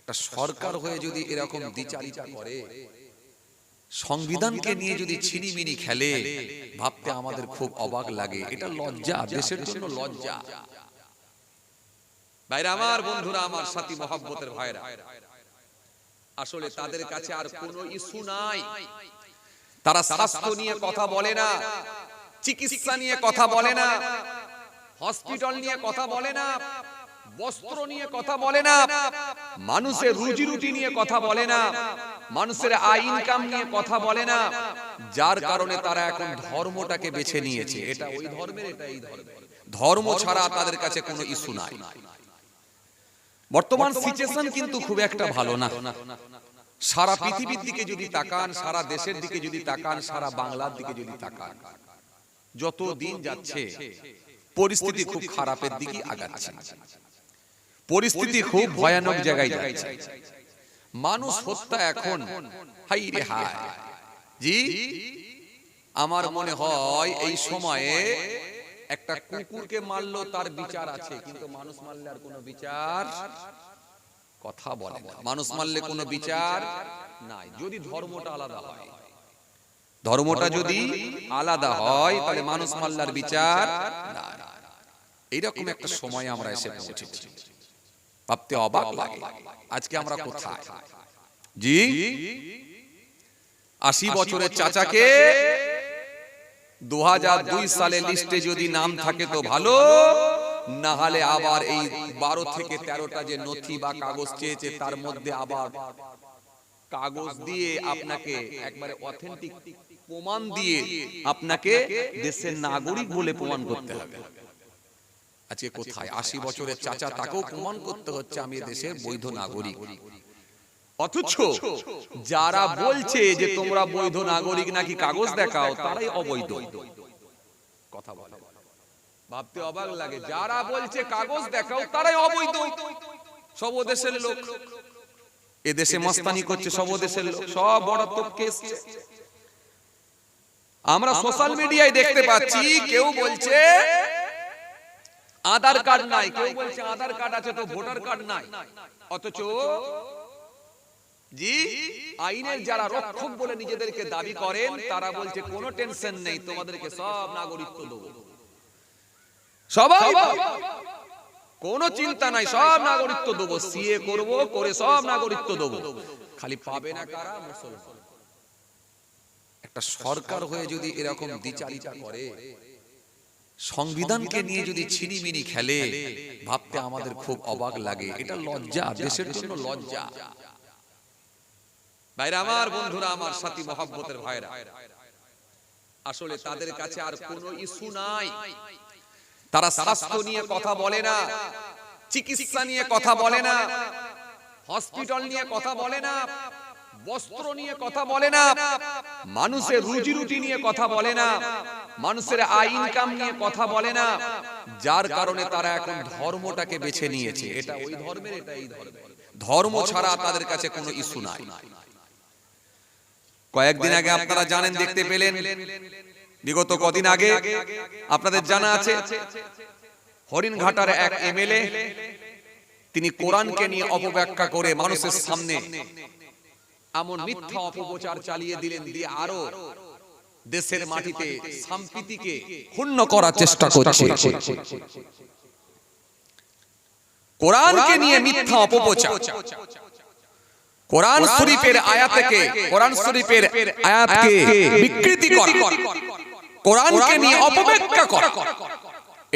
একটা সরকার হয়ে যদি এরকম দ্বিচারিতা করে, সংবিধানকে নিয়ে যদি ছিনিমিনি খেলে, ভাবতে আমাদের খুব অবাক লাগে। এটা লজ্জা, দেশের জন্য লজ্জা। ভাইরা আমার, বন্ধুরা আমার, সাথী মহব্বতের ভাইরা, আসলে তাদের কাছে আর কোনো ইস্যু নাই। তারা স্বাস্থ্য নিয়ে কথা বলে না, চিকিৎসা নিয়ে কথা বলে না, হসপিটাল নিয়ে কথা বলে না, বস্ত্র নিয়ে কথা বলে না, মানুষের রুজি রুটি নিয়ে কথা বলে না, মানুষের আয় ইনকাম নিয়ে কথা বলে না। যার কারণে তারা এখন ধর্মটাকে বেছে নিয়েছে। এটা ওই ধর্মের, এটা এই ধর্মের। ধর্ম ছাড়া তাদের কাছে কোনো ইস্যু নাই। বর্তমান সিচুয়েশন কিন্তু খুব একটা ভালো না। সারা পৃথিবীর দিকে যদি তাকান, সারা দেশের দিকে যদি তাকান, সারা বাংলার দিকে যদি তাকান, যত দিন যাচ্ছে পরিস্থিতি খুব খারাপের দিকে আগাচ্ছে। পরিস্থিতি খুব ভয়ানক জায়গায় যাচ্ছে। মানুষ হত্যা এখন হাই রে হাই। জি, আমার মনে হয় এই সময়ে একটা কুকুরকে মারলো তার বিচার আছে, কিন্তু মানুষ মারলে আর কোনো বিচার কথা বলে না। মানুষ মারলে কোনো বিচার নাই। যদি ধর্মটা আলাদা হয়, ধর্মটা যদি আলাদা হয়, তাহলে মানুষ মারলার বিচার না। এইরকম একটা সময় আমরা এসে পৌঁছেছি, ভাবতে অবাক লাগে। আজকে আমরা কোথায়? জি, 80 বছরের চাচাকে 2002 সালে লিস্টে যদি নাম থাকে তো ভালো, না হলে আবার এই 12 থেকে 13টা যে নথি বা কাগজ চেয়েছে, তার মধ্যে আবার কাগজ দিয়ে আপনাকে একবারে অথেন্টিক প্রমাণ দিয়ে আপনাকে দেশের নাগরিক বলে প্রমাণ করতে হবে। আজকে কোথায় 80 বছরের চাচা, তাকেও প্রমাণ করতে হচ্ছে আমি দেশের বৈধ নাগরিক। অথচ যারা বলছে যে তোমরা বৈধ নাগরিক নাকি কাগজ দেখাও, তারাই অবৈধ কথা বলে। ভাবতে অবাক লাগে। যারা বলছে কাগজ দেখাও, তারাই অবৈধ। সব দেশের লোক এদেশে মস্তানি করছে, সব দেশের লোক, সব বড় তপকে এসছে। আমরা সোশ্যাল মিডিয়ায় দেখতে পাচ্ছি, কেউ বলছে আধার কার্ড নাই, কেউ বলছে আধার কার্ড আছে তো ভোটার কার্ড নাই। অথচ জি, আইনের যারা রক্ষক বলে নিজেদেরকে দাবি করেন, তারা বলছে কোনো টেনশন নেই, তোমাদেরকে সব নাগরিকত্ব দেবো। সবাই কোনো চিন্তা নাই, সব নাগরিকত্ব দেবো, সিএ করব, করে সব নাগরিকত্ব দেবো। খালি পাবে না কারা? মুসলমান। একটা সরকার হয়ে যদি এরকম দ্বিচারিতা করে, সংবিধানকে নিয়ে যদি ছিনিমিনি খেলে, ভাবতে আমাদের খুব অবাক লাগে। এটা লজ্জা, দেশের জন্য লজ্জা। ভাইরা আমার, বন্ধুরা আমার, সাথী মহব্বতের ভাইরা, আসলে তাদের কাছে আর কোনো ইস্যু নাই। তারা স্বাস্থ্য নিয়ে কথা বলে না, চিকিৎসা নিয়ে কথা বলে না, হসপিটাল নিয়ে কথা বলে না, বস্ত্র নিয়ে কথা বলে না, মানুষের রুজি রুটি নিয়ে কথা বলে না, মানুষের আয় ইনকাম নিয়ে কথা বলে না। যার কারণে তারা এখন ধর্মটাকে বেছে নিয়েছে। এটা ওই ধর্মের, এটা এই ধর্মের। ধর্ম ছাড়া তাদের কাছে কোনো ইস্যু নাই। কয়েকদিন আগে আপনারা জানেন, দেখতে পেলেন, বিগত কদিন আগে আপনাদের জানা আছে, হরিণঘাটার এক এমএলএ, তিনি কোরআনকে নিয়ে অপব্যাখ্যা করে মানুষের সামনে এমন মিথ্যা অপপ্রচার চালিয়ে দিলেন, দিয়ে আরো দেশের মাটিতে সম্প্রীতিকে ক্ষুণ্ণ করার চেষ্টা করছে। কোরআনকে নিয়ে মিথ্যা অপপ্রচার, কোরআন শরীফের আয়াতকে, কোরআন শরীফের আয়াতকে বিকৃতি করা, কোরআনকে নিয়ে অপব্যাখ্যা করা,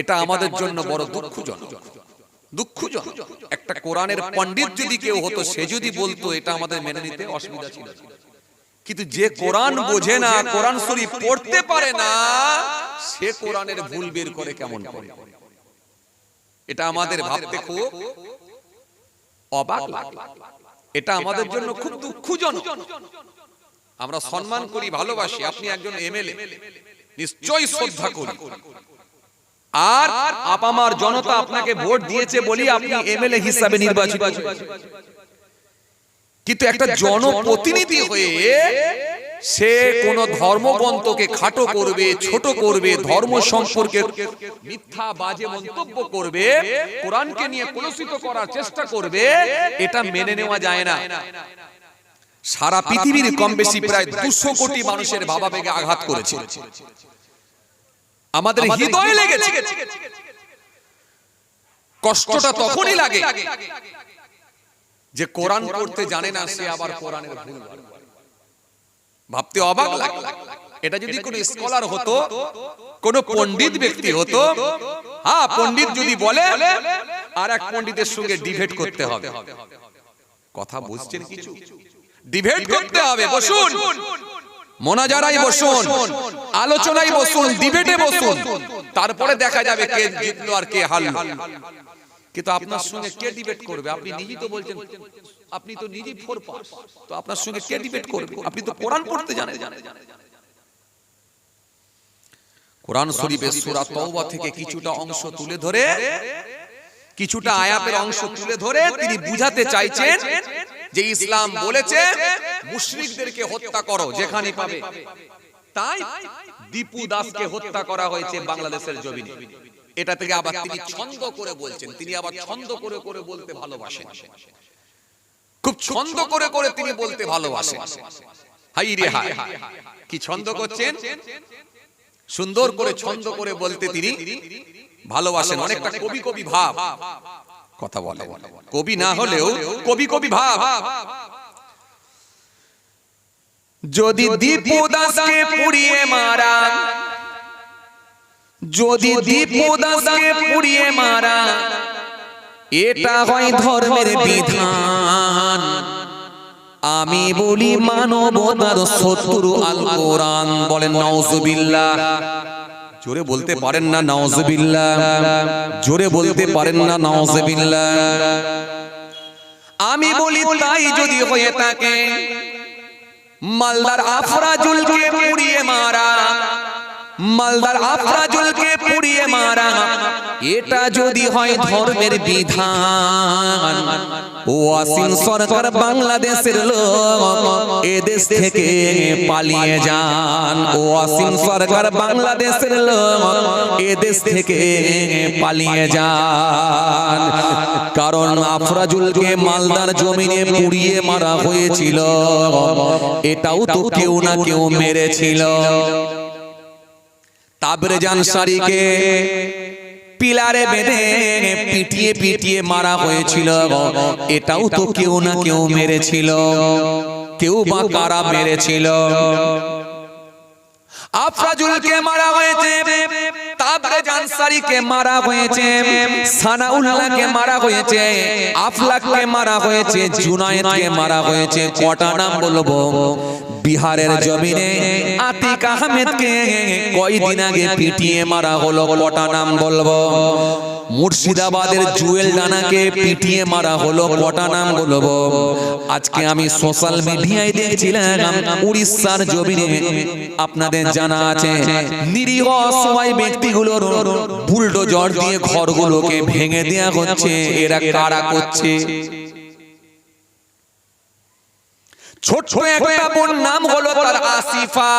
এটা আমাদের জন্য বড় দুঃখজনক। দুঃখজনক। একটা কোরআনের পণ্ডিত যদি কেউ হতো, সে যদি বলতো, এটা আমাদের মেনে নিতে অসুবিধা ছিল। কিন্তু যে কোরআন বোঝে না, কোরআন শরীফ পড়তে পারে না, সে কোরআনের ভুল বের করে কেমন করে? এটা আমাদের ভাবতে খুব অবাক লাগে। এটা আমাদের জন্য খুব দুঃখজনক। আমরা সম্মান করি, ভালোবাসি। আপনি একজন এমএলএ, নিশ্চয়ই শ্রদ্ধা করি। আর আপামার জনতা আপনাকে ভোট দিয়েছে বলি আপনি এমএলএ হিসাবে নির্বাচিত। কিন্তু একটা জনপ্রতিনিধি হয়ে সে কোন ধর্মগ্রন্থকে খাটো করবে, ছোট করবে, ধর্ম সম্পর্কে মিথ্যা বাজে মন্তব্য করবে, কোরআনকে নিয়ে কলুষিত করার চেষ্টা করবে, এটা মেনে নেওয়া যায় না। সারা পৃথিবীর কম বেশি প্রায় 200 কোটি মানুষের ভাবাবেগে আঘাত করেছে, আমাদের হৃদয়ে লেগেছে। কষ্টটা তখনই লাগে যে কোরআন পড়তে জানে না, সে আবার কোরআনের ভুল ভাবতে অবাক লাগে। এটা যদি কোন স্কলার হতো, কোন পণ্ডিত ব্যক্তি হতো, হ্যাঁ পণ্ডিত যদি বলে আর এক পণ্ডিতের সঙ্গে ডিবেট করতে হবে। কথা বুঝছেন কিছু? ডিবেট করতে হবে, বসুন মোনাজারায় বসুন, আলোচনায় বসুন, ডিবেটে বসুন, তারপরে দেখা যাবে কে জিতলো আর কে হারলো। কিন্তু আপনার সঙ্গে কে ডিবেট করবে? আপনি নিজেই তো বলছেন, আপনি তো নিজেই 4 পাস, তো আপনার সঙ্গে কে ডিবেট করবে? আপনি তো কোরআন পড়তে জানেন। কোরআন শরীফের সূরা তাওবা থেকে কিছুটা অংশ তুলে ধরে, কিছুটা আয়াতের অংশ তুলে ধরে তিনি বুঝাতে চাইছেন যে ইসলাম বলেছে মুশরিকদেরকে হত্যা করো যেখানে পাবে। তাই দীপু দাসকে হত্যা করা হয়েছে বাংলাদেশের জমিনে। এটা থেকে আবার তিনি ছন্দ করে বলছেন, তিনি আবার ছন্দ করে করে বলতে ভালোবাসেন, খুব ছন্দ করে করে তিনি বলতে ভালোবাসেন। হাই রে হাই, কি ছন্দ করছেন, সুন্দর করে ছন্দ করে বলতে তিনি ভালোবাসেন। অনেকটা কবি কবি ভাব কথা বলে, কবি না হলেও কবি কবি ভাব। যদি দীপু দাসকে পুড়িয়ে মারা, যদি দীপু দাসকে পুড়িয়ে মারা, এটা হয় ধর্মের বিধান। আমি বলি মানবতার শত্রু আল কোরআন। বলেন নাউজুবিল্লাহ। জোরে বলতে পারেন না নাউজুবিল্লাহ? জোরে বলতে পারেন না নাউজুবিল্লাহ? আমি বলি তাই যদি হয়ে থাকে, মালদার আফরাজুলকে পুড়িয়ে মারা, মালদার আফরাজুলকে পুড়িয়ে মারা, এটা যদি হয় ধর্মের বিধান, ওয়াসিম সরকার বাংলাদেশের লোক, এদেশ থেকে পালিয়ে যান। ওয়াসিম সরকার বাংলাদেশের লোক, এদেশ থেকে পালিয়ে যান। কারণ আফরাজুলকে মালদার জমিনে পুড়িয়ে মারা হয়েছিল, এটাও তো কেউ না কেউ মেরেছিল। তাবরেজ আনসারীকে পিলারে বেঁধে পিটিয়ে পিটিয়ে মারা হয়েছিল, এটাও তো কেউ না কেউ মেরেছিল। কেউ বা কারা মেরেছিল? আফরাজুলকে মারা হয়েছে, তাবরেজ আনসারীকে মারা হয়েছে, সানাউল্লাহকে মারা হয়েছে, আফলাককে মারা হয়েছে, জুনায়েদকে মারা হয়েছে। কটা নাম বলবো? বিহারের জমিনে আতিক আহমেদকে কয়দিন আগে পিটিয়ে মারা হলো, কটা নাম বলবো? মুর্শিদাবাদের জুয়েল ডানাকে পিটিয়ে মারা হলো, কটা নাম বলবো? আজকে আমি সোশ্যাল মিডিয়ায় দেখছিলাম উড়িষ্যার জমিনে, আপনাদের জানা আছে, নিরীহ অসহায় ব্যক্তিগুলোর বুলডোজার দিয়ে ঘরগুলোকে ভেঙে দেয়া হচ্ছে। এরা কারা করছে? ছোট্ট একটা বোন, নাম হলো তার আসিফা।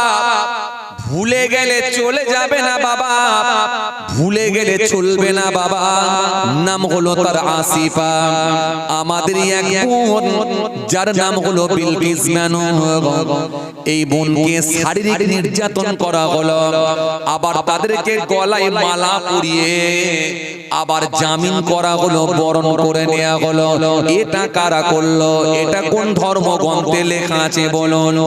ভুলে গেলে চলে যাবে না বাবা, ভুলে গেলে চলবে না বাবা। নাম হলো তার আসিফা। আমাদের এক বোন যার নাম হলো বিলকিস বানু, এই বোনকে শারীরিক নির্যাতন করা হলো, আবার তাদেরকে গলায় মালা পরিয়ে আবার জামিন করা হলো, বরণ করে নেওয়া হলো। এটা কারা করলো? এটা কোন ধর্মগ্রন্থে লেখা আছে বলুন?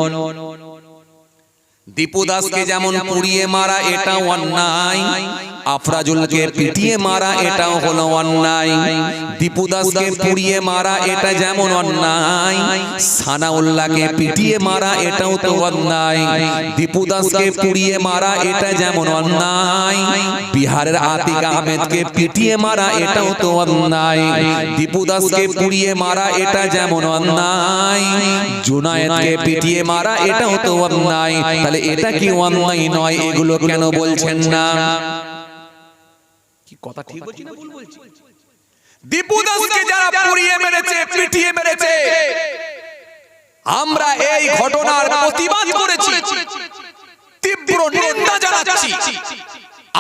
দীপু দাসকে যেমন পুড়িয়ে মারা এটা অন্যায়, আফরাজুলকে পিটিয়ে মারা এটাও হলো অন্যায়। দীপু দাসকে পুড়িয়ে মারা এটা যেমন অন্যায়, সানাউল্লাহকে পিটিয়ে মারা এটাও তো অন্যায়। দীপু দাসকে পুড়িয়ে মারা এটা যেমন অন্যায়, বিহারের আতিক আহমেদকে পিটিয়ে মারা এটাও তো অন্যায়। দীপু দাসকে পুড়িয়ে মারা এটা যেমন অন্যায়, জুনায়েদকে পিটিয়ে মারা এটাও তো অন্যায়। তাহলে এটা কি অন্যায় নয়? এগুলো কেন বলছেন না? কি কথা ঠিক বলছি না ভুল বলছি? দীপু দাসকে যারা পুড়িয়ে মেরেছে, পিটিয়ে মেরেছে, আমরা এই ঘটনার প্রতিবাদ করেছি, তীব্র নিন্দা জানাচ্ছি।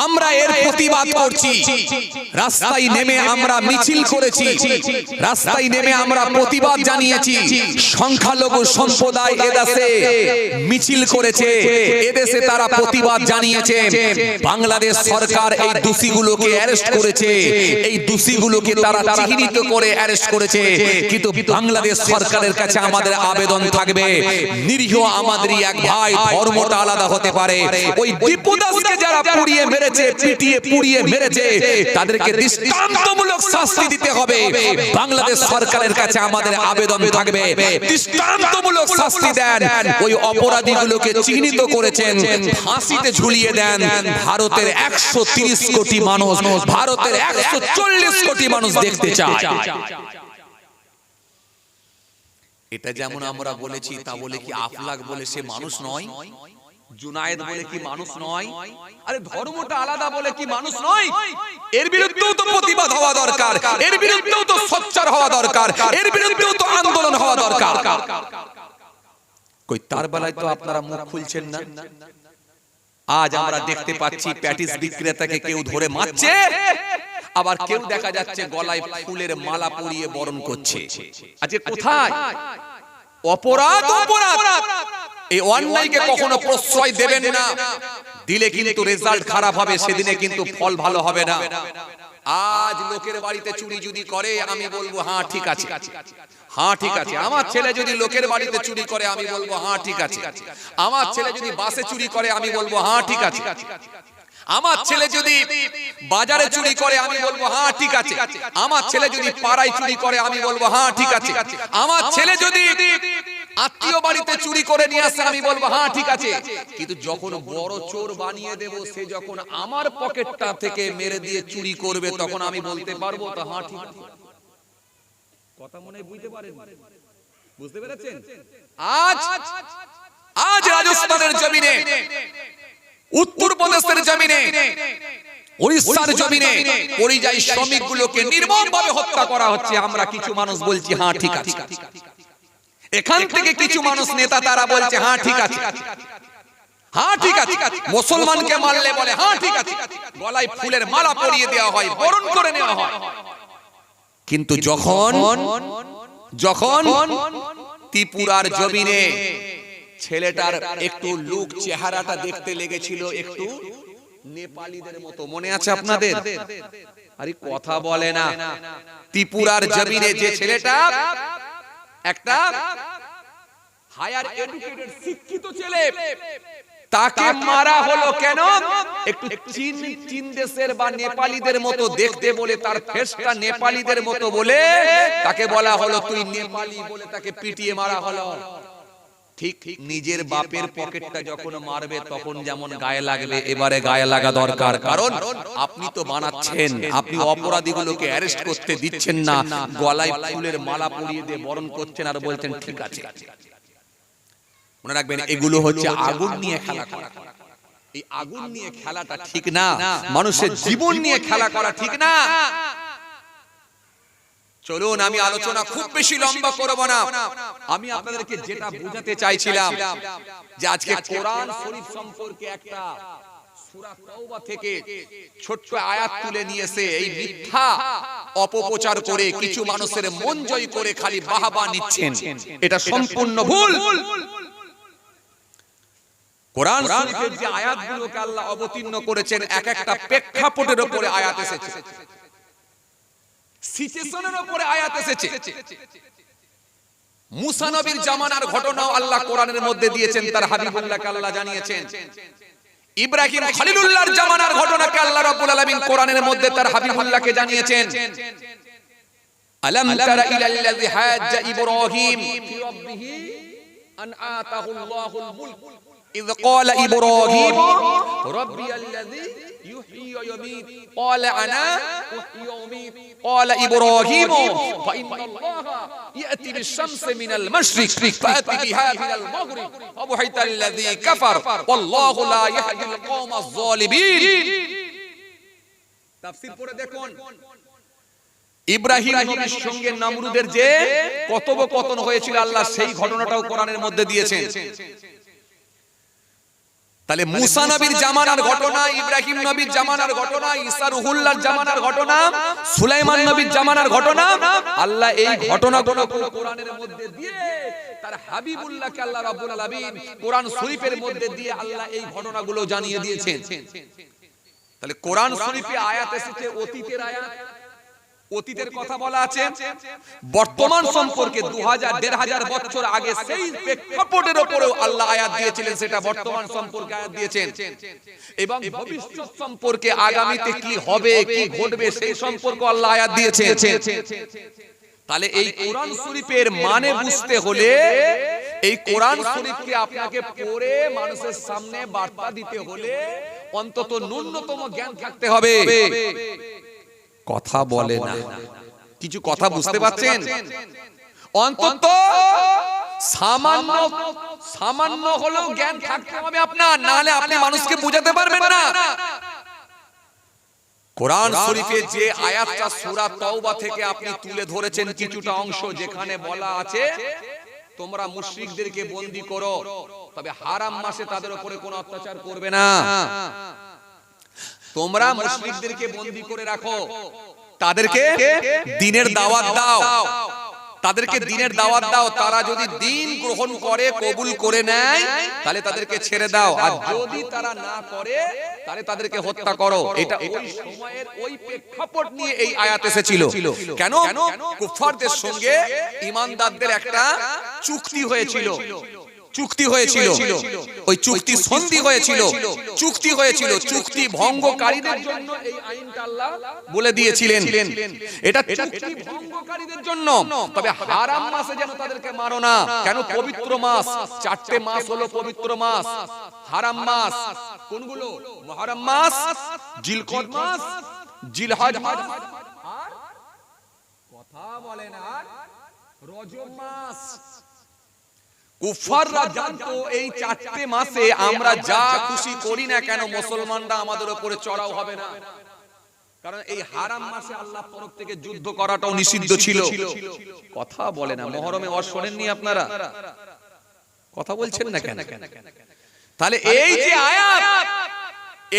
আমরা এর প্রতিবাদ করছি, রাস্তায় নেমে আমরা মিছিল করেছি, রাস্তায় নেমে আমরা প্রতিবাদ জানিয়েছি। সংখ্যালঘু সম্প্রদায় এদেশে মিছিল করেছে, এদেশে তারা প্রতিবাদ জানিয়েছে। বাংলাদেশ সরকার এই দোষীগুলোকে অ্যারেস্ট করেছে, এই দোষীগুলোকে তারা চিহ্নিত করে অ্যারেস্ট করেছে। কিন্তু বাংলাদেশ সরকারের কাছে আমাদের আবেদন থাকবে, নিরীহ আমাদেরই এক ভাই, ধর্মটা আলাদা হতে পারে। ওই দীপু দাসকে যারা পুড়িয়ে মেরেছে, পিটিয়ে পুড়িয়ে মেরেছে, তাদেরকে দৃষ্টান্তমূলক শাস্তি দিতে হবে। বাংলাদেশ সরকারের কাছে আমাদের আবেদন থাকবে, দৃষ্টান্তমূলক শাস্তি দেন। ওই অপরাধীগুলোকে চিহ্নিত করেছেন, ফাঁসিতে ঝুলিয়ে দেন। ভারতের 130 কোটি মানুষ, ভারতের 140 কোটি মানুষ দেখতে চায়। এটা যেমন আমরা বলেছি, তা বলে কি আফলাক বলে সে মানুষ নয়? জুনায়েদ বলে কি মানুষ নয়? আরে ধর্মটা আলাদা বলে কি মানুষ নয়? এর বিরুদ্ধেও তো প্রতিবাদ হওয়া দরকার, এর বিরুদ্ধেও তো সোচ্চার হওয়া দরকার, এর বিরুদ্ধেও তো আন্দোলন হওয়া দরকার। কই তার বেলায় তো আপনারা মুখ খুলছেন না। আজ আমরা দেখতে পাচ্ছি প্যাটিস বিক্রেতাকে কেউ ধরে মারছে, আবার কেউ দেখা যাচ্ছে গলায় ফুলের মালা পরিয়ে বরণ করছে। আজকে কোথায় অপরাধ? অপরাধ। এই অন্যায়কে কখনো প্রশ্রয় দেবেন না, দিলে কিন্তু রেজাল্ট খারাপ হবে, সেদিনে কিন্তু ফল ভালো হবে না। আজ লোকের বাড়িতে চুরি যদি করে আমি বলবো হ্যাঁ ঠিক আছে, হ্যাঁ ঠিক আছে। আমার ছেলে যদি লোকের বাড়িতে চুরি করে আমি বলবো হ্যাঁ ঠিক আছে। আমার ছেলে যদি বাসে চুরি করে আমি বলবো হ্যাঁ ঠিক আছে। আমার ছেলে যদি বাজারে চুরি করে আমি বলবো হ্যাঁ ঠিক আছে। আমার ছেলে যদি পাড়ায় চুরি করে আমি বলবো হ্যাঁ ঠিক আছে। আমার ছেলে যদি আত্মীয় বাড়িতে চুরি করে নিয়ে আসে আমি বলবো হ্যাঁ ঠিক আছে। কিন্তু যখন বড় চোর বানিয়ে দেব, সে যখন আমার পকেটটা থেকে মেরে দিয়ে চুরি করবে, তখন আমি বলতে পারবো তো হ্যাঁ ঠিক আছে। কথা মনে বুঝতে পারেন? বুঝতে পেরেছেন? আজ রাজস্থানের জমিনে, উত্তরপ্রদেশের জমিনে, ওড়িশার জমিনে পরিযায়ী শ্রমিকগুলোকে নির্মমভাবে হত্যা করা হচ্ছে। আমরা কিছু মানুষ বলছি হ্যাঁ ঠিক আছে। এখান থেকে কিছু মানুষ নেতা তারা বলছে হ্যাঁ ঠিক আছে, হ্যাঁ ঠিক আছে। মুসলমানকে মারলে বলে হ্যাঁ ঠিক আছে, গলায় ফুলের মালা পরিয়ে দেওয়া হয়, বরণ করে নেওয়া হয়। কিন্তু যখন ত্রিপুরার জমিনে ছেলেটার একটু লুক, চেহারাটা দেখতে লেগেছিল একটু নেপালিদের মতো, মনে আছে আপনাদের? আরে কথা বলে না। ত্রিপুরার জমিনে যে ছেলেটা একটা হায়ার এডুকেটেড শিক্ষিত ছেলে, তাকে মারা হলো কেন? একটু চীন দেশের বা নেপালিদের মতো দেখতে বলে, তার ফেসটা নেপালিদের মতো বলে তাকে বলা হলো তুই নেপালি বলে তাকে পিটিয়ে মারা হলো। ঠিক নিজের বাপের পকেটটা যখন মারবে তখন যেমন গায়ে লাগবে, এবারে গায়ে লাগা দরকার। কারণ আপনি তো বানাচ্ছেন, আপনি অপরাধীগুলোকে অ্যারেস্ট করতে দিচ্ছেন না, গলায় ফুলের মালা পরিয়ে দিয়ে বরণ করছেন আর বলছেন ঠিক আছে। মনে রাখবেন, এগুলো হচ্ছে আগুন নিয়ে খেলা করা। এই আগুন নিয়ে খেলাটা ঠিক না, মানুষের জীবন নিয়ে খেলা করা ঠিক না। চলুন, আমি আলোচনা খুব বেশি লম্বা করব না। আমি আপনাদেরকে যেটা বোঝাতে চাইছিলাম যে আজকে কোরআন শরীফ সম্পর্কে একটা সূরা তাওবা থেকে ছোট্ট আয়াত তুলে নিয়েছে, এই মিথ্যা অপপ্রচার করে কিছু মানুষের মন জয় করে খালি বাহবা নিচ্ছেন, এটা সম্পূর্ণ ভুল। কোরআন শরীফের যে আয়াতগুলোকে আল্লাহ অবতীর্ণ করেছেন, এক একটা প্রেক্ষাপটের উপরে আয়াত এসেছে, সিচুয়েশনের উপরে আয়াত এসেছে। মুসা নবীর জামানার ঘটনাও আল্লাহ কোরআনের মধ্যে দিয়েছেন, তার হাবিবুল্লাহকে আল্লাহ জানিয়েছেন। ইব্রাহিম খলিলুল্লাহর জামানার ঘটনাকে আল্লাহ রাব্বুল আলামিন কোরআনের মধ্যে তার হাবিবুল্লাহকে জানিয়েছেন। আলাম তারা ইলাল্লাযী হাজ্জা ইব্রাহিম ফি রাব্বিহি আন আতাহুল্লাহুল মুলক إذ قال إبراهيم ربي الذي يحيي ويميت قال أنا أحيي وأميت قال إبراهيم فإن الله يأتي بالشمس من المشرق فأت بها من المغرب فبهت الذي كفر والله لا يهدي القوم الظالمين। তাফসীর পড়ে দেখুন, ইব্রাহিম নবীর সঙ্গে নমরুদের যে কথোপকথন হয়েছিল আল্লাহ সেই ঘটনাটাও কোরআনের মধ্যে দিয়েছেন। তাহলে মুসা নবীর জামানার ঘটনা, ইব্রাহিম নবীর জামানার ঘটনা, ঈসা রুহুল্লাহর জামানার ঘটনা, সুলাইমান নবীর জামানার ঘটনা, আল্লাহ এই ঘটনাগুলো কোরআনের মধ্যে দিয়ে তার হাবিবুল্লাহকে আল্লাহ রাব্বুল আলামিন কোরআন শরীফের মধ্যে দিয়ে আল্লাহ এই ঘটনাগুলো জানিয়ে দিয়েছেন। তাহলে কোরআন শরীফে আয়াত এসেছে অতীতের আয়াত, অতীতের কথা বলা আছে, বর্তমান সম্পর্কে 2000-1500 বছর আগে সেই প্রেক্ষাপটের উপরেও আল্লাহ আয়াত দিয়েছিলেন, সেটা বর্তমান সম্পর্কে আয়াত দিয়েছেন, এবং ভবিষ্যৎ সম্পর্কে আগামীতে কি হবে কি ঘটবে সেই সম্পর্কে আল্লাহ আয়াত দিয়েছেন। তাহলে এই কোরআন শরীফের মানে বুঝতে হলে এই কোরআন শরীফকে আপনাকে পড়ে মানুষের সামনে বার্তা দিতে হলে অন্তত ন্যূনতম জ্ঞান থাকতে হবে। কথা বলে না, কিছু কথা বুঝতে পারছেন? অন্তত সামান্য হলেও জ্ঞান থাকতে হবে আপনার, না হলে আপনি মানুষকে বোঝাতে পারবেন না। কোরআন শরীফে যে আয়াতটা সূরা তাওবা থেকে আপনি তুলে ধরেছেন কিছুটা অংশ, যেখানে বলা আছে তোমরা মুশরিকদেরকে বন্দী করো, তবে হারাম মাসে তাদের উপরে কোনো অত্যাচার করবে না। তোমরা মুশরিকদেরকে বন্দী করে রাখো, তাদেরকে দ্বীনের দাওয়াত দাও, তাদেরকে দ্বীনের দাওয়াত দাও, তারা যদি দ্বীন গ্রহণ করে কবুল করে নেয় তাহলে তাদেরকে ছেড়ে দাও, আর যদি তারা না করে তাহলে তাদেরকে হত্যা করো। এটা ওই সময়ের ওই প্রেক্ষাপট নিয়ে এই আয়াত এসেছিল। কেন? কুফফারদের সঙ্গে ঈমানদারদের একটা চুক্তি হয়েছিল, ওই চুক্তি সন্ধি হয়েছিল, চুক্তি ভঙ্গকারীদের জন্য এই আইনটা আল্লাহ বলে দিয়েছিলেন, এটা চুক্তি ভঙ্গকারীদের জন্য। তবে হারাম মাসে যেন তাদেরকে মারো না। কেন? পবিত্র মাস, 4টে মাস হলো পবিত্র মাস। হারাম মাস কোনগুলো? মুহররম মাস, জিলকদ মাস, জিলহজ মাস, আর কথা বলেন আর রজব মাস। কুফফাররা জানতো এই 4টে মাসে আমরা যা খুশি করি না কেন মুসলমানরা আমাদের উপরে চড়াও হবে না, কারণ এই হারাম মাসে আল্লাহর তরফ থেকে যুদ্ধ করাটাও নিষিদ্ধ ছিল। কথা বলে না, মুহররমে ওয়াজ শোনেননি আপনারা? কথা বলছেন না কেন? তাহলে এই যে আয়াত,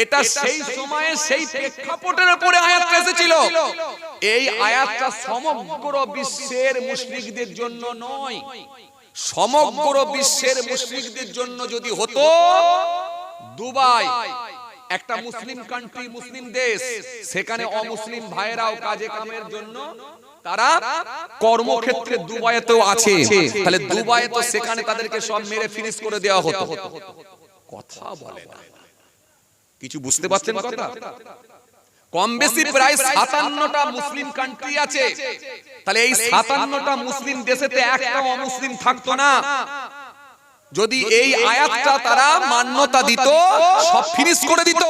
এটা সেই সময়ে সেই প্রেক্ষাপটের উপরে আয়াত এসেছিল। এই আয়াতটা সমগ্র বিশ্বের মুশরিকদের জন্য নয়, সমগ্র বিশ্বের মুশরিকদের জন্য যদি হতো, দুবাই একটা মুসলিম কান্ট্রি, মুসলিম দেশ, সেখানে অমুসলিম ভাইরাও কাজে কামের জন্য তারা কর্মক্ষেত্রে দুবাইতেও আছে, তাহলে দুবাই তো সেখানে তাদেরকে সব মেরে ফিনিশ করে দেওয়া হতো। কথা বলে না, কিছু বুঝতে পারছেন কথা? কম বেশি প্রায় 57টা মুসলিম কান্ট্রি আছে, তাহলে এই 57টা মুসলিম দেশেতে একটা অমুসলিম থাকতো না। যদি এই আয়াতটা তারা মান্যতা দিত, সব ফিনিশ করে দিত,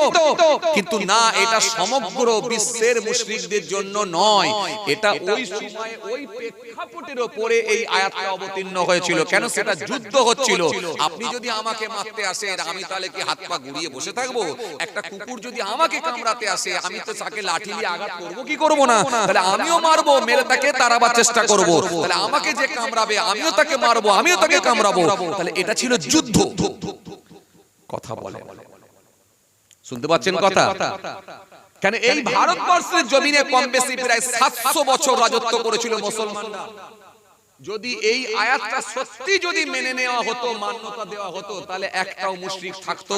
কিন্তু না, এটা সমগ্র বিশ্বের মুশরিকদের জন্য নয়, এটা ওই সময় ওই প্রেক্ষাপটের উপরে এই আয়াতটা অবতীর্ণ হয়েছিল। কেন? সেটা যুদ্ধ হচ্ছিল। আপনি যদি আমাকে মারতে আসেন, আমি তাহলে কি হাত পা গুড়িয়ে বসে থাকবো? একটা কুকুর যদি আমাকে কামড়াতে আসে, আমি তো তাকে লাঠি দিয়ে আঘাত করবো কি করবো না? তাহলে আমিও মারবো, মেরে তাকে তাড়াবার চেষ্টা করব। তাহলে আমাকে যে কামড়াবে আমিও তাকে মারবো, আমিও তাকে কামড়াবো। তাহলে এটা ছিল যুদ্ধ। কথা বলে, শুনতে পাচ্ছেন কথা? কেন? এই ভারতবর্ষের জমিনে কম বেশি প্রায় 700 বছর রাজত্ব করেছিল মুসলমানরা। যদি এই আয়াতটা সত্যি যদি মেনে নেওয়া হতো, মান্যতা দেওয়া হতো, তাহলে একটাও মুশরিক থাকতো?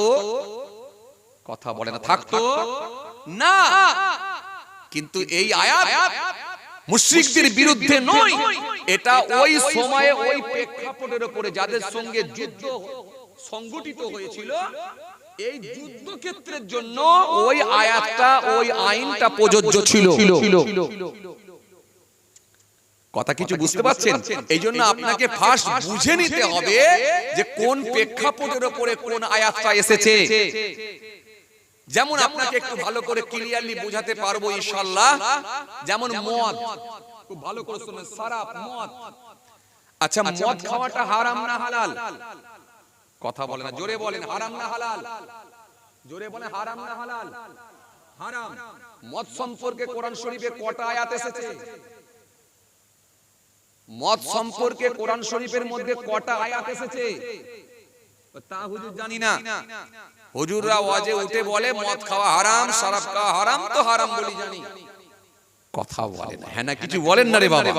কথা বলে না, থাকতো না। কিন্তু এই আয়াত মুশরিকদের বিরুদ্ধে নয়, এটা ওই সময়ে ওই প্রেক্ষাপটের উপরে যাদের সঙ্গে যুদ্ধ সংগঠিত হয়েছিল, এই যুদ্ধক্ষেত্রের জন্য ওই আয়াতটা, ওই আইনটা প্রযোজ্য ছিল। কথা কিছু বুঝতে পারছেন? এই জন্য আপনাকে ফার্স্ট বুঝে নিতে হবে যে কোন প্রেক্ষাপটের উপরে কোন আয়াতটা এসেছে। যেমন আপনাকে একটু ভালো করে ক্লিয়ারলি বোঝাতে পারবো ইনশাআল্লাহ। যেমন মদ, খুব ভালো করে শুনুন, শরাব, মদ। আচ্ছা, মদ খাওয়াটা হারাম না হালাল? কথা বলেন না, জোরে বলেন, হারাম না হালাল? জোরে বলেন, হারাম না হালাল? হারাম। মদ সম্পর্কে কোরআন শরীফে কটা আয়াত এসেছে? মদ সম্পর্কে কোরআন শরীফের মধ্যে কটা আয়াত এসেছে? তা হুজুর জানি না। হুজুররা ওয়াজে উঠে বলে মদ খাওয়া হারাম, শরাব খাওয়া হারাম, তো হারাম বলি জানি, কথা বলে না। হ্যাঁ না কিছু বলেন না রে বাবা।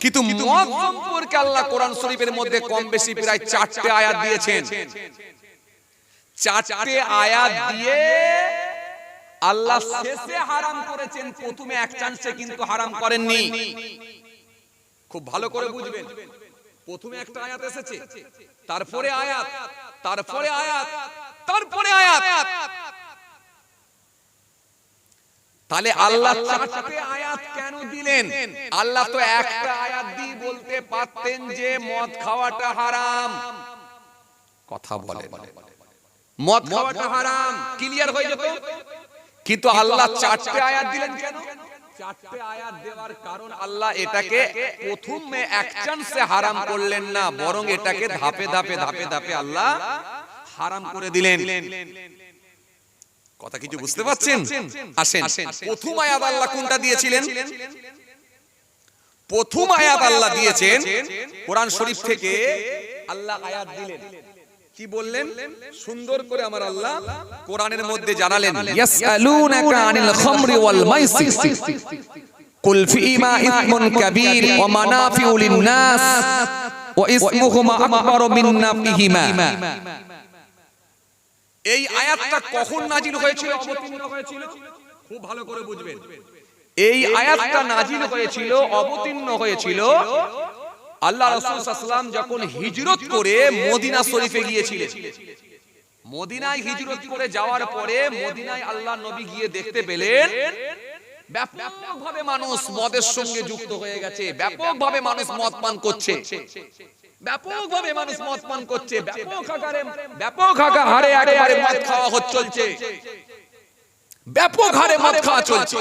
কিন্তু মদ সম্পর্কে আল্লাহ কোরআন শরীফের মধ্যে কম বেশি প্রায় 4টে আয়াত দিয়েছেন। 4টে আয়াত দিয়ে আল্লাহ শেষে হারাম করেছেন, প্রথমে এক চান্সে কিন্তু হারাম করেননি। খুব ভালো করে বুঝবেন। প্রথমে একটা আয়াত এসেছে, তারপরে আয়াত, তারপরে আয়াত, তারপরে আয়াত। তাহলে আল্লাহ 4টে আয়াত কেন দিলেন? আল্লাহ তো একটা আয়াত দিয়ে বলতে পারতেন যে মদ খাওয়াটা হারাম, কথা বলে মদ খাওয়াটা হারাম, ক্লিয়ার হয়ে যেত। কিন্তু আল্লাহ 4টে আয়াত দিলেন কেন? 4টে আয়াত দেওয়ার কারণ আল্লাহ এটাকে প্রথমে এক চান্সে হারাম করলেন না, বরং এটাকে ধাপে ধাপে ধাপে ধাপে আল্লাহ হারাম করে দিলেন। কথা কিছু বুঝতে পারছেন? আসেন, প্রথম আয়াত আল্লাহ কোনটা দিয়েছিলেন? প্রথম আয়াত আল্লাহ দিয়েছেন কোরআন শরীফ থেকে। আল্লাহ আয়াত দিলেন, কি বললেন? সুন্দর করে আমার আল্লাহ কোরআনের মধ্যে জানালেন, ইয়াসআলুনাকা আনিল খামরি ওয়াল মাইসির কুল ফীমা ইসমুন কাবীর ওয়া মানাফিউ লিন-নাস ওয়া ইসমুহুমা আকবারু মিন নাফইহিমা। এই আয়াতটা কখন নাজিল হয়েছিল, অবতীর্ণ হয়েছিল? খুব ভালো করে বুঝবেন। এই আয়াতটা নাজিল হয়েছিল, অবতীর্ণ হয়েছিল আল্লাহ রাসূল সাল্লাল্লাহু আলাইহি ওয়াসাল্লাম যখন হিজরত করে মদিনা শরীফে গিয়েছিলেন। মদিনায় হিজরত করে যাওয়ার পরে মদিনায় আল্লাহ নবী গিয়ে দেখতে পেলেন ব্যাপকভাবে মানুষ মদের সঙ্গে যুক্ত হয়ে গেছে, ব্যাপকভাবে মানুষ মদ পান করছে, ব্যাপকভাবে মানুষ মদ পান করছে, ব্যাপক হারে একেবারে মদ খাওয়া চলছে, ব্যাপক হারে মদ খাওয়া চলছে।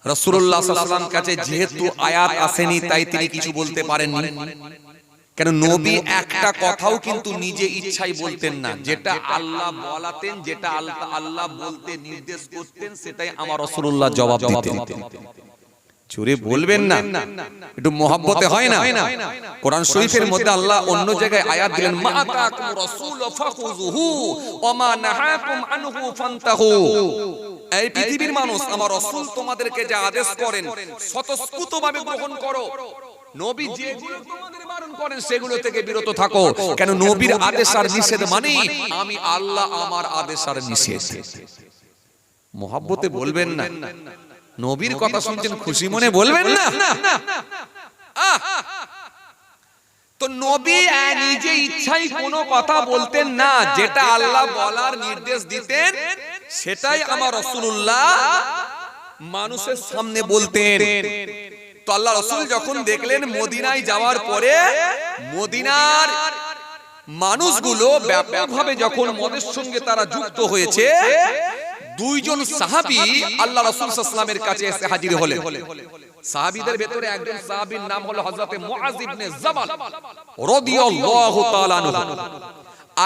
রাসূলুল্লাহ সাল্লাল্লাহু আলাইহি ওয়াসাল্লাম কাছে যেহেতু আয়াত আসেনি তাই তিনি কিছু বলতে পারেননি। কেন? নবী একটা কথাও কিন্তু নিজে ইচ্ছাই বলতেন না, যেটা আল্লাহ বলাতেন, যেটা আল্লাহ বলতে নির্দেশ করতেন সেটাই আমার রাসূলুল্লাহ জবাব দিতেন। চুরি বলবেন না, একটু মহব্বতে হয় না? কোরআন শরীফের মধ্যে আল্লাহ অন্য জায়গায় আয়াত দিলেন, মা আতাকুম রাসূল ফাখুযুহু ওয়া মা নাহাকুম আনহু ফান্তাহু। এই পৃথিবীর মানুষ, আমার রাসূল তোমাদেরকে যা আদেশ করেন স্বতঃস্ফূর্তভাবে গ্রহণ করো, নবী যেগুলো তোমাদের বারণ করেন সেগুলো থেকে বিরত থাকো। কেন? নবীর আদেশ আর নিষেধ মানে আমি আল্লাহ আমার আদেশ আর নিষেধ। মহব্বতে বলবেন না, নবীর কথা শুনছেন খুশি মনে বলবেন না। তো নবী নিজে ইচ্ছাই কোনো কথা বলতেন না, যেটা আল্লাহ বলার নির্দেশ দিতেন সেটাই আমার রাসূলুল্লাহ মানুষের সামনে বলতেন। তো আল্লাহ রাসূল যখন দেখলেন মদিনায় যাওয়ার পরে মদিনার মানুষগুলো ব্যাপকভাবে যখন মদের সঙ্গে তারা যুক্ত হয়েছে, দুইজন সাহাবী আল্লাহ রাসূল সাল্লাল্লাহু আলাইহি ওয়াসাল্লামের কাছে এসে হাজির হলেন। সাহাবীদের ভেতরে একজন সাহাবীর নাম হলো হযরত মুআয ইবনে জাবাল রাদিয়াল্লাহু তাআলা আনহু।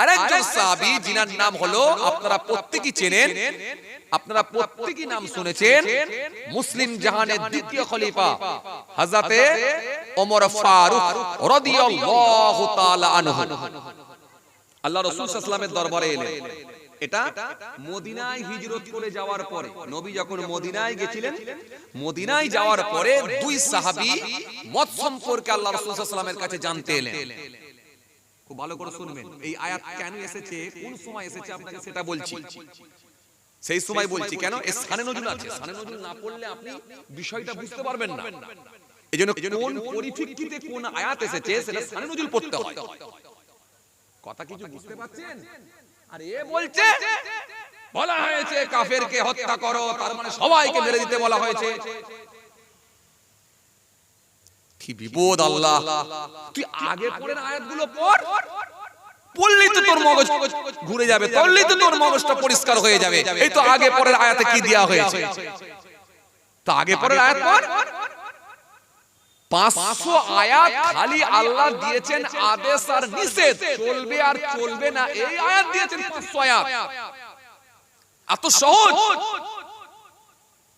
আরেকজন সাহাবী যিনার নাম হলো, আপনারা প্রত্যেকই চেনেন, আপনারা প্রত্যেকই নাম শুনেছেন, মুসলিম জাহানের দ্বিতীয় খলিফা হযরত ওমর ফারুক রাদিয়াল্লাহু তাআলা আনহু। আল্লাহ রাসূল সাল্লাল্লাহু আলাইহি ওয়াসাল্লামের দরবারে এলেন। এটা মদিনায় হিজরত করে যাওয়ার পরে, নবী যখন মদিনায় গেছিলেন, মদিনায় যাওয়ার পরে দুই সাহাবী মদ সম্পর্কে আল্লাহ রাসূল সাল্লাল্লাহু আলাইহি ওয়াসাল্লামের কাছে জানতে এলেন। খুব ভালো করে শুনবেন, এই আয়াত কেন এসেছে, কোন সময় এসেছে আপনাকে সেটা বলছি, সেই সময় বলছি। কেন? এর শানে নজুল আছে, শানে নজুল না পড়লে আপনি বিষয়টা বুঝতে পারবেন না। এজন্য কোন পরিপ্রেক্ষিতে কোন আয়াত এসেছে সেটা শানে নজুল পড়তে হয়। কথা কিছু বুঝতে পারছেন? আর এ বলছে বলা হয়েছে কাফেরকে হত্যা করো, তার মানে সবাইকে মেরে দিতে বলা হয়েছে। কি বিপদ! আল্লাহ, তুই আগে পড়েন আয়াতগুলো পড়, পড়লেই তো তোর মগজ ঘুরে যাবে, পড়লেই তো তোর মগজটা পরিষ্কার হয়ে যাবে। এই তো আগে পরের আয়াতে কি দেয়া হয়েছে, তো আগে পরের আয়াত পড়। 500 আয়াত খালি আল্লাহ দিয়েছেন আদেশ আর নিষেধ, চলবে আর চলবে না, এই আয়াত দিয়েছেন 500 আয়াত। এত সহজ।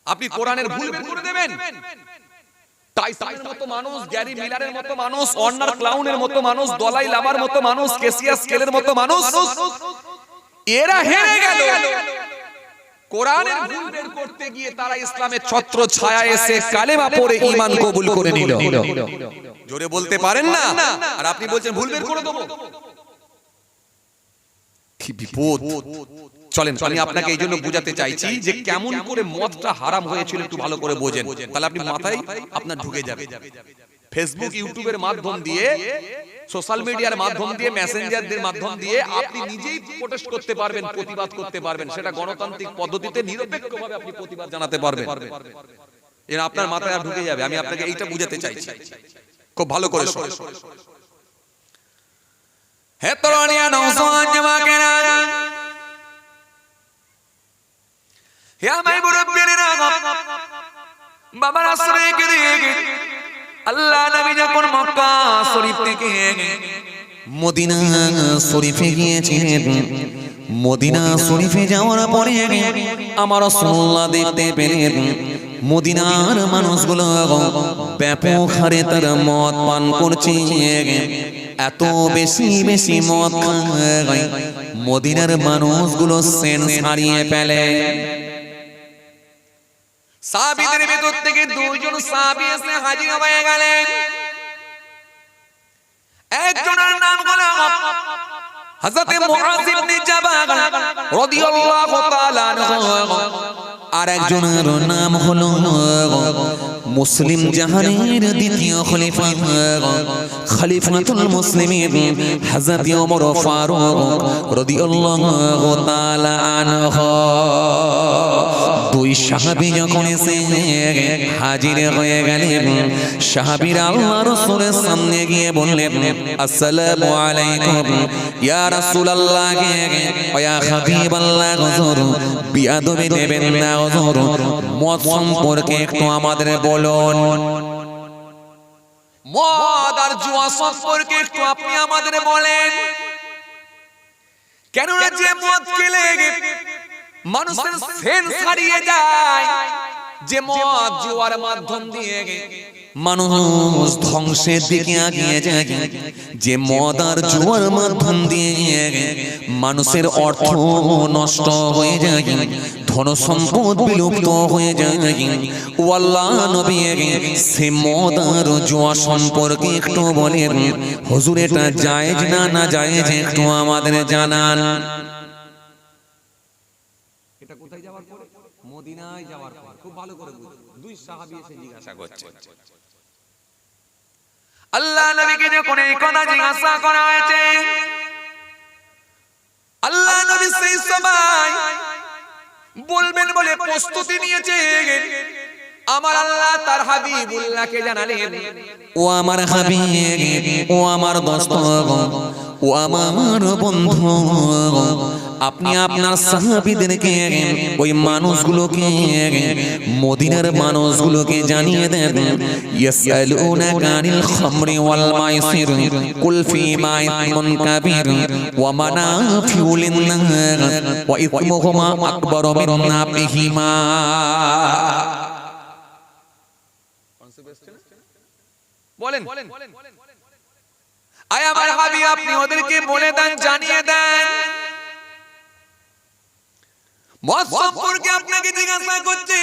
আপনি কোরআনের ভুল বের করে দেবেন। টাইসনের মতো মানুষ, গ্যারি মিলারের মতো মানুষ, অর্নার ক্লাউনের মতো মানুষ, দলাই লামার মতো মানুষ, কেসিয়াস স্কেলের মতো মানুষ, এরা হেরে গেল কোরআনের ভুল বের করতে গিয়ে। তারা ইসলামের ছত্র ছায়া এসে কালেমা পড়ে ঈমান কবুল করে নিল। জোরে বলতে পারেন না? আর আপনি বলছেন ভুল বের করে দেবো। কি বিপদ। চলেন, আমি আপনাকে এই জন্য বুঝাতে চাইছি যে কেমন করে মদটা হারাম হয়েছিল একটু ভালো করে বোঝেন, তাহলে আপনি মাথায় আপনার ঢুকে যাবে। ফেসবুক, ইউটিউবের মাধ্যম দিয়ে, সোশ্যাল মিডিয়ার মাধ্যম দিয়ে, মেসেঞ্জারদের মাধ্যম দিয়ে আপনি নিজেই প্রোটেস্ট করতে পারবেন, প্রতিবাদ করতে পারবেন। সেটা গণতান্ত্রিক পদ্ধতিতে নিরপেক্ষভাবে আপনি প্রতিবাদ জানাতে পারবেন। এর আপনার মাথায় আর ঢুকে যাবে। আমি আপনাকে এইটা বুঝাতে চাইছি, খুব ভালো করে শুনুন। হে তরুণিয়া নওজোয়ান যুবকেরা, হে আমার মুরব্বিরা, বাবার আশ্রয়কে দিয়ে আল্লাহ নবী যখন মক্কা শরীফ থেকে মদিনা শরীফে গিয়েছিলেন, মদিনা শরীফে যাওয়ার পরে আমার রাসূলুল্লাহ দেখতে পেলেন মদিনার মানুষগুলো ব্যাপক হারে তারা মদ পান করছে। এত বেশি বেশি মদ খায়, মদিনার মানুষগুলো সেন্স হারিয়ে ফেলে। সাহাবীদের ভেতর থেকে দুইজন সাহাবী এসে হাজির হয়ে গেলেন। একজনের নাম হলো হযরত মুআয ইবনে জাবাল রাদিয়াল্লাহু তাআলা আনহু, আর একজনের নাম হলো মুসলিম জাহানের দ্বিতীয় খলিফা খলিফাতুল মুসলিমিন হযরত ওমর ফারুক রাদিয়াল্লাহু তাআলা আনহু। দুই সাহাবী যখন এসে হাজির হয়ে গেলেন, সাহাবীরা আল্লাহর রাসূলের সামনে গিয়ে বললেন, আসসালামু আলাইকুম ইয়া রাসূলুল্লাহ, ইয়া হাবিবাল্লাহ, হুজুর বিয়াদবি দেবেন না হুজুর, মদ সম্পর্কে একটু আমাদের বলুন। মদ আর জুয়া সম্পর্কে একটু আপনি আমাদের বলেন। কেন যে মদ খেলে মানুষের সেন্স হারিয়ে যায়, যে মদ জুয়ার মাধ্যম দিয়ে মানুষ ধ্বংসের দিকে এগিয়ে যায়, যে মদ আর জুয়ার মাধ্যম দিয়ে মানুষের অর্থ নষ্ট হয়ে যায়, ধন সম্পদ বিলুপ্ত হয়ে যায়। ও আল্লাহ নবী, সে মদ আর জুয়া সম্পর্কে একটু বলেন হুজুর, এটা জায়েজ না না জায়েজ একটু আমাদের জানান। এটা কোথায় যাওয়ার পরে? মদিনায় যাওয়ার পর। খুব ভালো করে বুঝুন। দুই সাহাবী এসে জিজ্ঞাসা করছে, আল্লাহ নবীকে যখন এই কথা জিজ্ঞাসা করা হয়েছে, আল্লাহ নবী সেই সময় বলবেন বলে প্রস্তুতি নিয়েছে। আমার আল্লাহ তার হাবিবুল্লাহকে জানালেন, ও আমার হাবিব, ও আমার দোস্ত, ও আমার বন্ধু, আপনি আপনার সাহাবীদেরকে, ওই মানুষগুলোকে, মদিনার মানুষগুলোকে জানিয়ে দেন, ইয়াসআলুনাকা আনিল খামরি ওয়াল মাইসির কুল ফীমা ইসমুন কাবীর ওয়া মানাফিউ লিন-নাস ওয়া ইসমুহুমা আকবারু মিন নাফিহিমা। বলেন, আয় আমার হাবিব, আপনি ওদেরকে বলে দেন, জানিয়ে দেন, মদ সম্পর্কে আপনাকে জিজ্ঞাসা করছে,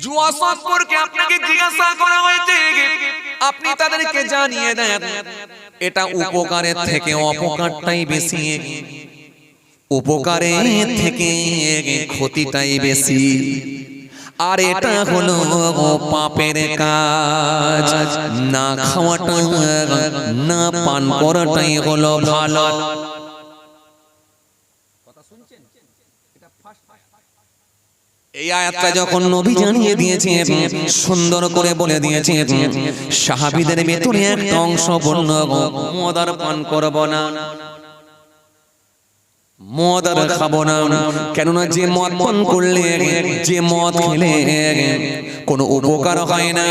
জুয়া সম্পর্কে আপনাকে জিজ্ঞাসা করা হয়েছে, আপনি তাদেরকে জানিয়ে দেন এটা উপকারের থেকে অপকারটাই বেশি, উপকারের থেকে ক্ষতিটাই বেশি, আর এটা হলো পাপের কাজ। না খাওয়াটা না পান করাটাই হলো ভালো। এই আয়াতটা যখন নবী জানিয়ে দিয়েছেন, সুন্দর করে বলে দিয়েছেন, সাহাবীদের ভেতরে একটা অংশ বলল, মদ আর পান করব না, মদ আর খাবো না। কেননা যে মদ পান করলে, যে মদ খেলে কোনো উপকার হয় না,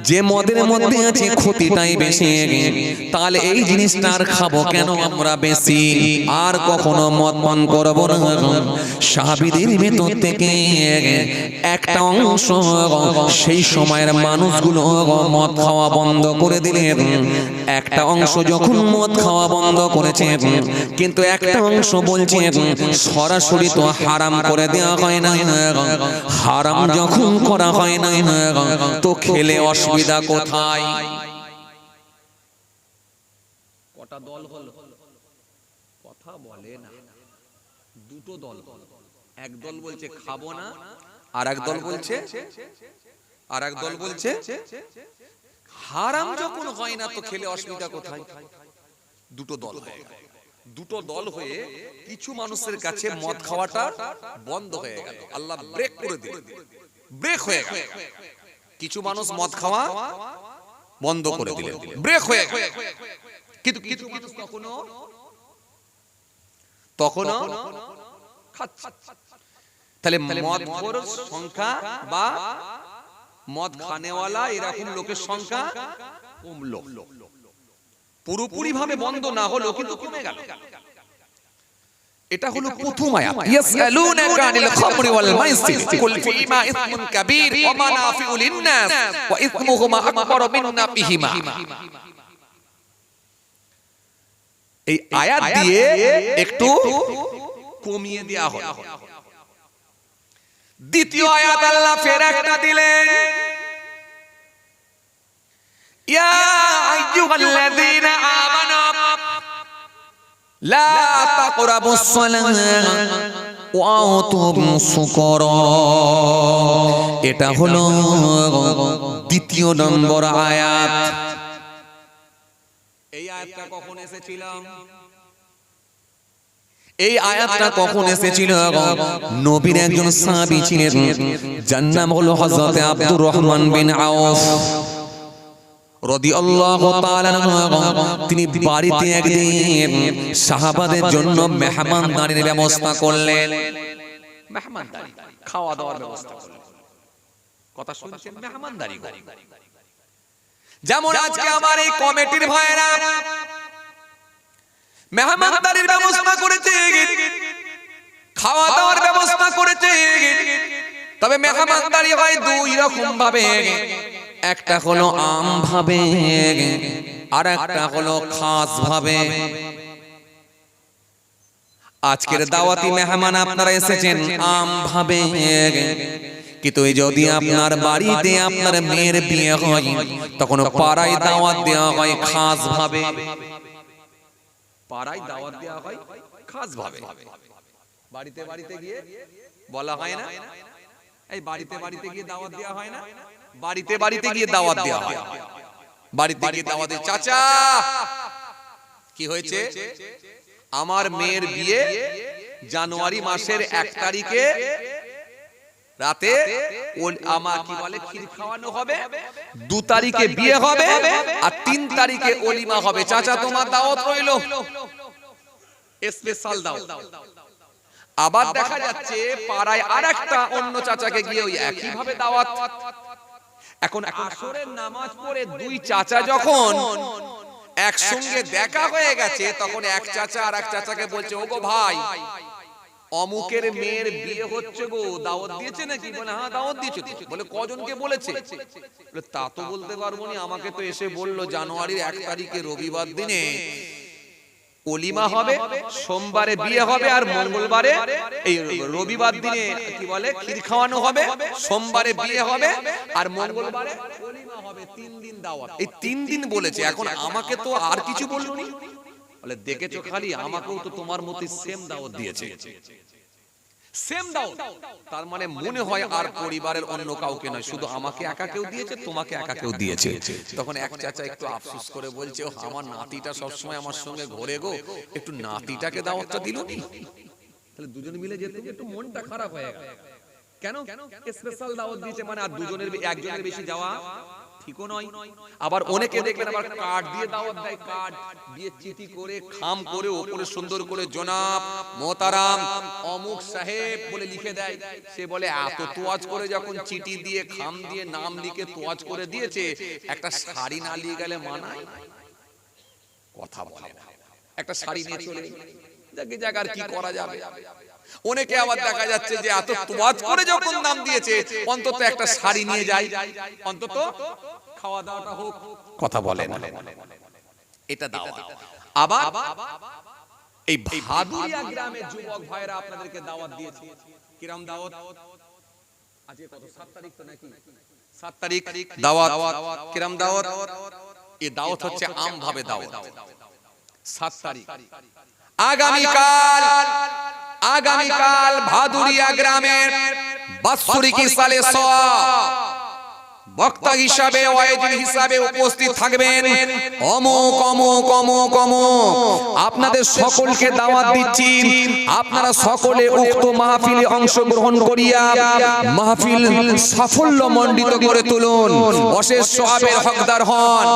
যে মদের মধ্যে আছে ক্ষতিটাই বেশি, তাহলে এই জিনিসটা আর খাবো কেন আমরা বেশি, আর কখনো মদ পান করবো না। সাহাবীদের ভেতর থেকে একটা অংশ সেই সময়ের মানুষগুলো মদ খাওয়া বন্ধ করে দিলেন। একটা অংশ যখন মদ খাওয়া বন্ধ করেছে, কিন্তু একটা অংশ বলছে সরাসরি তো হারাম করে দেওয়া হয় না, হারাম যখন করা হয় না তো খেলে অসুবিধা কোথায়? কটা দল হলো? কথা বলে না। দুটো দল। এক দল বলছে খাবো না, আর এক দল বলছে হারাম যখন হয় না তো খেলে অসুবিধা কোথায়? দুটো দল হয়ে গেল। দুটো দল হয়ে কিছু মানুষের কাছে মদ খাওয়াটা বন্ধ হয়ে গেল, আল্লাহ ব্রেক করে দিল, ব্রেক হয়ে গেল। কিছু মানুষ মদ খাওয়া বন্ধ করে দিলেন, ব্রেক হয়ে গেল। কিন্তু কিছু মানুষ তখনও খাচ্ছে। তাহলে মদখোর সংখ্যা বা মদ খানেওয়ালা এরকম লোকের সংখ্যা কমলো, পুরোপুরি ভাবে বন্ধ না হলো কিন্তু কমে গেল। এটা হলো প্রথম আয়াত, ইয়াসআলুনাকা আনিল খামরি ওয়াল মাইসির কুল ফীমা ইসমুন কাবীর ওয়া মানাফিউ লিন-নাস ওয়া ইসমুহুমা আকবারু মিন নাফিহিমা। এই আয়াত দিয়ে একটু কমিয়ে দেয়া হলো। দ্বিতীয় আয়াত আল্লাহ ফের একটা দিলেন, ইয়া আইয়ুহাল্লাযীনা আমানু লা তাকরাবুস সালাহ ওয়া আনতুম সুকারা। এটা হলো দ্বিতীয় নম্বর আয়াত। এই আয়াতটা কখন এসেছিল? এই আয়াতটা কখন এসেছিল? নবীর একজন সাহাবী ছিলেন, যার নাম হলো হযরত আব্দুর রহমান বিন আওফ রাদিয়াল্লাহু তাআলা আনহু। তিনি বাড়িতে একদিন সাহাবাদের জন্য মেহমানদারির ব্যবস্থা করলেন। মেহমানদারি, খাওয়া দাওয়ার ব্যবস্থা করলেন। কথা শুনছেন? মেহমানদারি। যেমন আজকে আমার এই কমিটির ভাইরা মেহমানদারির ব্যবস্থা করেছে, খাওয়া দাওয়ার ব্যবস্থা করেছে। তবে মেহমানদারি হয় দুই রকম ভাবে, একটা হলো আম ভাবে আর একটা হলো খাস ভাবে। আজকের দাওয়াতি মেহমান আপনারা এসেছেন আম ভাবে, কিন্তু যদি আপনার বাড়িতে আপনার মেয়ের বিয়ে হয় তখন পাড়ায় দাওয়াত দেওয়া হয় খাস ভাবে। পাড়ায় দাওয়াত দেওয়া হয় খাস ভাবে। বাড়িতে বাড়িতে গিয়ে বলা হয় না, এই বাড়িতে বাড়িতে গিয়ে দাওয়াত দেওয়া হয় না, বাড়িতে বাড়িতে গিয়ে দাওয়াত দেওয়া হয়। বাড়িতে গিয়ে দাওয়াত, চাচা কি হয়েছে? আমার মেয়ের বিয়ে জানুয়ারি মাসের 1 তারিখে রাতে আমার কি বলে ক্ষীর খাওয়ানো হবে, 2 তারিখে বিয়ে হবে আর 3 তারিখে ওলিমা হবে। চাচা তোমার দাওয়াত রইল, স্পেশাল দাওয়াত। আবার দেখা যাচ্ছে পাড়ায় আরেকটা অন্য চাচাকে গিয়ে ওই একই ভাবে দাওয়াত। এখন আসরের নামাজ পড়ে দুই চাচা যখন একসঙ্গে দেখা হয়ে গেছে, তখন এক চাচা আর এক চাচাকে বলছে, ওগো ভাই অমুকের মেয়ের বিয়ে হচ্ছে গো, দাওয়াত দিয়েছে নাকি? বলে হ্যাঁ দাওয়াত দিয়েছে। বলে কজনকে বলেছে? বলে তা তো বলতে পারবো না, আমাকে তো এসে বললো জানুয়ারির 1 তারিখে রবিবার দিনে ওলিমা হবে, সোমবারে বিয়ে হবে আর মঙ্গলবারে এই রবিবার দিনে কি বলে ক্ষীর খাওয়ানো হবে, সোমবারে বিয়ে হবে আর মঙ্গলবারে ওলিমা হবে। 3 দিন দাওয়াত। এই 3 দিন বলেছে। এখন আমাকে তো আর কিছু বললো না। বলে দেখেছো খালি, আমাকেও তো তোমার মতই সেম দাওয়াত দিয়েছে, সেম দাওয়াত। তার মানে মনে হয় আর পরিবারের অন্য কাউকে নয়, শুধু আমাকে একা কেউ দিয়েছে, তোমাকে একা কেউ দিয়েছে। তখন এক চাচা একটু আফসোস করে বলছে, ও আমার নাতিটা সবসময় আমার সঙ্গে ঘোরে গো, একটু নাতিটাকে দাওয়াতটা দিল নি। তাহলে দুজন মিলে যেতে একটু মনটা খারাপ হয়ে গেল। কেন? স্পেশাল দাওয়াত দিয়েছে মানে, আর দুজনের একজনের বেশি যাওয়া ঠিকও নয়। আবার অনেকে দেখবেন আবার কার্ড দিয়ে দাওয়াত দেয়, কার্ড দিয়ে চিঠি করে খাম করে ওপরে সুন্দর করে জনাব মোহতারাম অমুক সাহেব বলে লিখে দেয়। সে বলে এত তোয়াজ করে যখন চিঠি দিয়ে খাম দিয়ে নাম লিখে তোয়াজ করে দিয়েছে, একটা শাড়ি না নিয়ে গেলে মানায়? কথা বলে না। একটা শাড়ি নিয়ে চলে যাকে জায়গার কি করা যাবে। অনেকে আবার দেখা যাচ্ছে যে এত তোয়াজ করে যখন নাম দিয়েছে, অন্তত একটা শাড়ি নিয়ে যায়, অন্তত খাওয়া দাওয়াটা হোক। কথা বলেন, এটা দাওয়াত। আবার এই ভাদুরিয়া গ্রামের যুবক ভাইরা আপনাদেরকে দাওয়াত দিয়েছে। কিরম দাওয়াত? আজকে কত 7 তারিখ তো নাকি? 7 তারিখ দাওয়াত। কিরম দাওয়াত? এই দাওয়াত হচ্ছে আম ভাবে দাওয়াত। 7 তারিখ আগামীকাল ভাদুরিয়া গ্রামের বাৎসরিক সালে বক্তা হিসাবে ওয়াইজিন হিসাবে উপস্থিত থাকবেন অমুক অমুক অমুক অমুক। আপনাদের সকলকে দাওয়াত দিচ্ছি, আপনারা সকলে উক্ত মাহফিলে অংশগ্রহণ করিয়া মাহফিল সাফল্য মণ্ডিত করে তুলুন, অশেষ সওয়াবের হকদার হন।